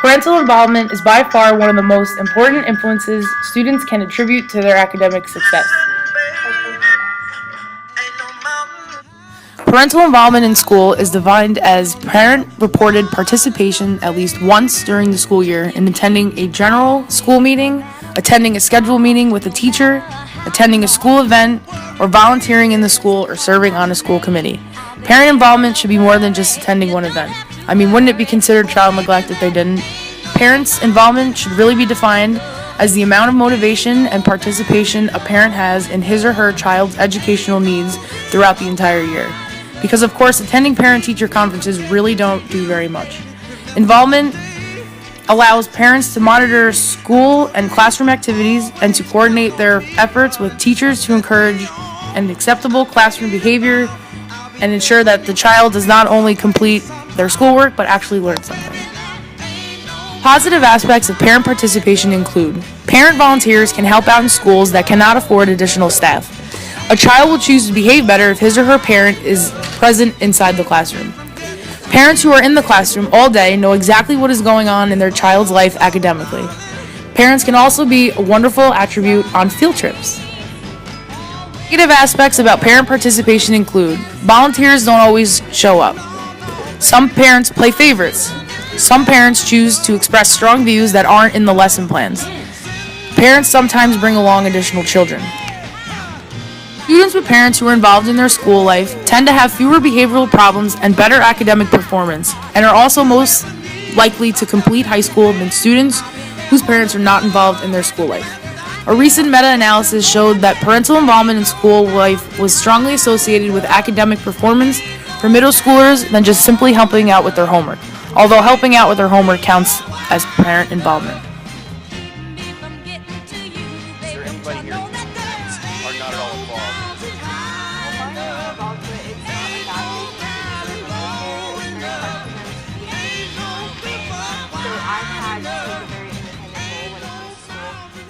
Parental involvement is by far one of the most important influences students can attribute to their academic success. Parental involvement in school is defined as parent-reported participation at least once during the school year in attending a general school meeting, attending a scheduled meeting with a teacher, attending a school event, or volunteering in the school or serving on a school committee. Parent involvement should be more than just attending one event. I mean, wouldn't it be considered child neglect if they didn't? Parents' involvement should really be defined as the amount of motivation and participation a parent has in his or her child's educational needs throughout the entire year. Because, of course, attending parent-teacher conferences really don't do very much. Involvement allows parents to monitor school and classroom activities and to coordinate their efforts with teachers to encourage an acceptable classroom behavior and ensure that the child does not only complete their schoolwork but actually learn something. Positive aspects of parent participation include parent volunteers can help out in schools that cannot afford additional staff. A child will choose to behave better if his or her parent is present inside the classroom. Parents who are in the classroom all day know exactly what is going on in their child's life academically. Parents can also be a wonderful attribute on field trips. Negative aspects about parent participation include volunteers don't always show up. Some parents play favorites. Some parents choose to express strong views that aren't in the lesson plans. Parents sometimes bring along additional children. Students with parents who are involved in their school life tend to have fewer behavioral problems and better academic performance, and are also most likely to complete high school than students whose parents are not involved in their school life. A recent meta-analysis showed that parental involvement in school life was strongly associated with academic performance for middle schoolers than just simply helping out with their homework, although helping out with their homework counts as parent involvement. Is there anybody here who are not at all involved?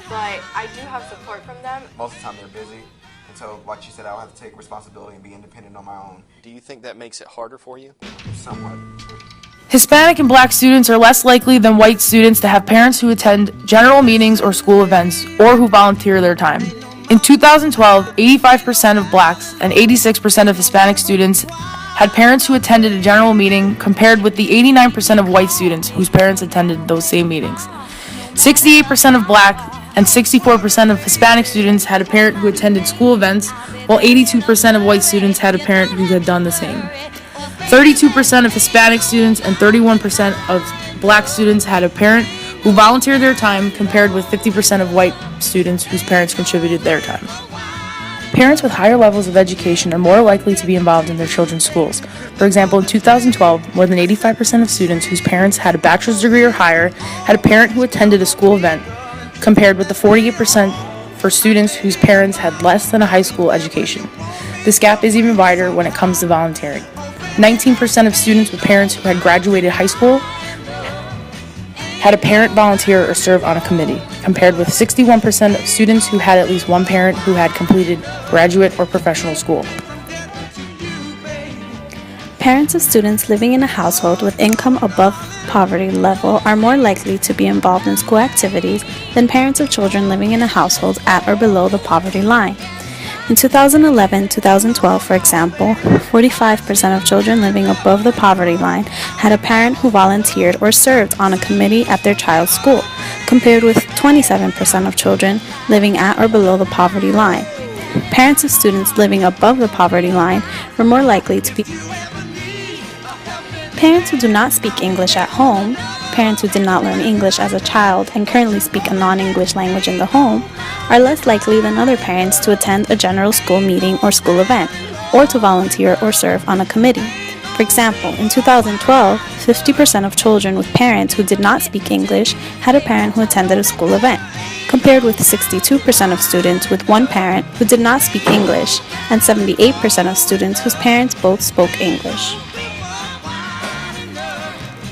But I do have support from them. Most of the time they're busy, and so like you said, I'll have to take responsibility and be independent on my own. Do you think that makes it harder for you? Somewhat. Hispanic and black students are less likely than white students to have parents who attend general meetings or school events, or who volunteer their time. In 2012, 85% of blacks and 86% of Hispanic students had parents who attended a general meeting, compared with the 89% of white students whose parents attended those same meetings. 68% of black and 64% of Hispanic students had a parent who attended school events, while 82% of white students had a parent who had done the same. 32% of Hispanic students and 31% of black students had a parent who volunteered their time, compared with 50% of white students whose parents contributed their time. Parents with higher levels of education are more likely to be involved in their children's schools. For example, in 2012, more than 85% of students whose parents had a bachelor's degree or higher had a parent who attended a school event, compared with the 48% for students whose parents had less than a high school education. This gap is even wider when it comes to volunteering. 19% of students with parents who had graduated high school had a parent volunteer or serve on a committee, compared with 61% of students who had at least one parent who had completed graduate or professional school. Parents of students living in a household with income above poverty level are more likely to be involved in school activities than parents of children living in a household at or below the poverty line. In 2011-2012, for example, 45% of children living above the poverty line had a parent who volunteered or served on a committee at their child's school, compared with 27% of children living at or below the poverty line. Parents of students living above the poverty line were more likely to be parents who do not speak English at home, parents who did not learn English as a child and currently speak a non-English language in the home, are less likely than other parents to attend a general school meeting or school event, or to volunteer or serve on a committee. For example, in 2012, 50% of children with parents who did not speak English had a parent who attended a school event, compared with 62% of students with one parent who did not speak English and 78% of students whose parents both spoke English.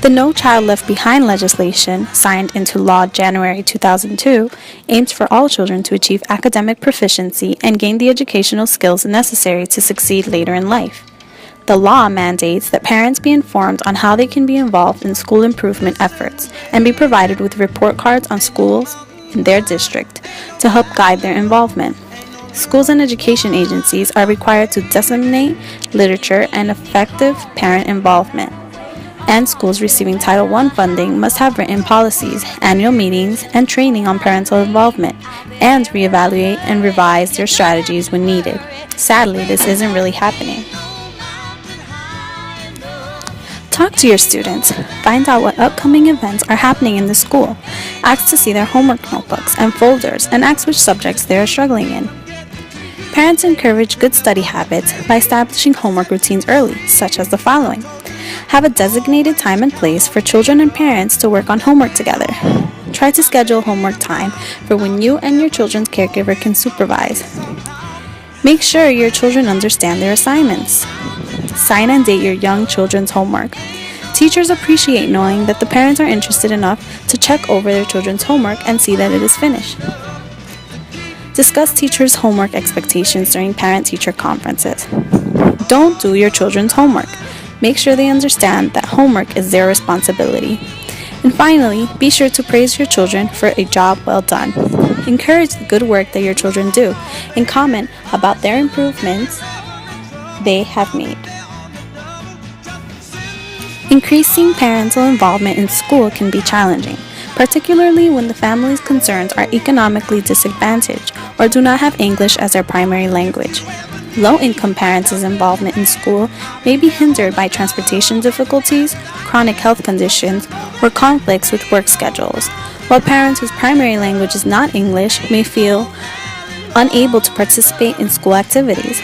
The No Child Left Behind legislation, signed into law January 2002, aims for all children to achieve academic proficiency and gain the educational skills necessary to succeed later in life. The law mandates that parents be informed on how they can be involved in school improvement efforts and be provided with report cards on schools in their district to help guide their involvement. Schools and education agencies are required to disseminate literature and effective parent involvement. And schools receiving Title I funding must have written policies, annual meetings, and training on parental involvement, and reevaluate and revise their strategies when needed. Sadly, this isn't really happening. Talk to your students. Find out what upcoming events are happening in the school. Ask to see their homework notebooks and folders, and ask which subjects they are struggling in. Parents encourage good study habits by establishing homework routines early, such as the following. Have a designated time and place for children and parents to work on homework together. Try to schedule homework time for when you and your children's caregiver can supervise. Make sure your children understand their assignments. Sign and date your young children's homework. Teachers appreciate knowing that the parents are interested enough to check over their children's homework and see that it is finished. Discuss teachers' homework expectations during parent-teacher conferences. Don't do your children's homework. Make sure they understand that homework is their responsibility. And finally, be sure to praise your children for a job well done. Encourage the good work that your children do and comment about their improvements they have made. Increasing parental involvement in school can be challenging, particularly when the family's concerns are economically disadvantaged or do not have English as their primary language. Low-income parents' involvement in school may be hindered by transportation difficulties, chronic health conditions, or conflicts with work schedules, while parents whose primary language is not English may feel unable to participate in school activities,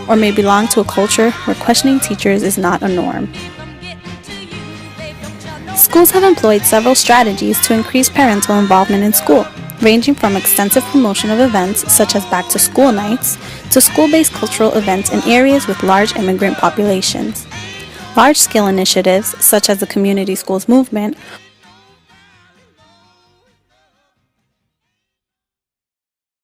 or may belong to a culture where questioning teachers is not a norm. Schools have employed several strategies to increase parental involvement in school, ranging from extensive promotion of events such as back-to-school nights to school-based cultural events in areas with large immigrant populations. Large-scale initiatives, such as the Community Schools Movement,